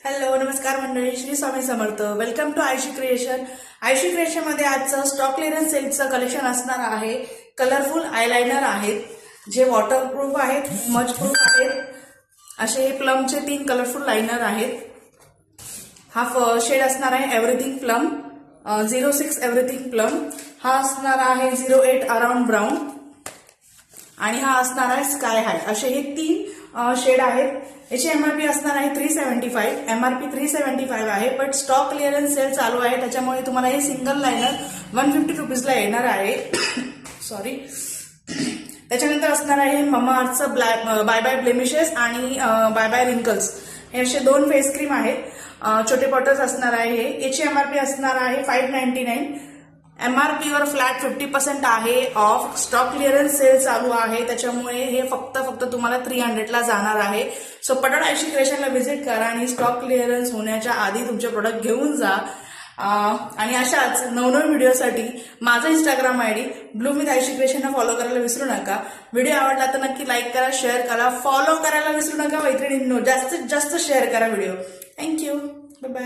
Hello नमस्कार मंडळी, Shri Swami Samarth. Welcome to Ayshi creation. Ayshi creation मध्ये आजचं स्टॉक क्लिअरन्स सेलचं कलेक्शन असणार आहे. कलरफुल आयलाइनर आहेत जे वॉटरप्रूफ आहेत, स्मज प्रूफ आहेत. असे प्लमचे 3 कलरफुल लाइनर आहेत. हा शेड असणार आहे एव्हरीथिंग प्लम, 06 एव्हरीथिंग प्लम. हा असणार आहे 08 अराउंड ब्राऊन आणि हा असणार आहे स्काय हाय. असे हे 3 शेड आहेत. याची एमआरपी असणार आहे 375. एमआरपी 375 आहे, पण स्टॉक क्लिअरन्स सेल चालू आहे त्याच्यामुळे तुम्हाला हे सिंगल लाइनर 150 रुपीजला येणार आहे. सॉरी. त्याच्यानंतर असणार आहे ममाअर्थचं बाय बाय ब्लेमिशेस आणि बाय बाय रिंकल्स. हे असे 2 फेस क्रीम आहेत. छोटे बॉटल्स असणार आहे. याची एमआरपी असणार आहे 599. एमआरपी वर फ्लॅट 50% आहे ऑफ. स्टॉक क्लिअरन्स सेल चालू आहे त्याच्यामुळे हे फक्त तुम्हाला 300 ला जाणार आहे. सो पटापट आयशी क्रिएशनला व्हिजिट करा आणि स्टॉक क्लिअरन्स होण्याच्या आधी तुमचे प्रोडक्ट घेऊन जा. आणि अशाच नवनवीन व्हिडिओसाठी माझा Instagram ID blue with Ayshi क्रिएशनला फॉलो करायला विसरू नका. व्हिडिओ आवडला तर नक्की लाईक करा, शेअर करा, फॉलो करायला विसरू नका. मैत्रिणींनो जास्तीत जास्त शेअर करा व्हिडिओ. थँक्यू. Bye bye.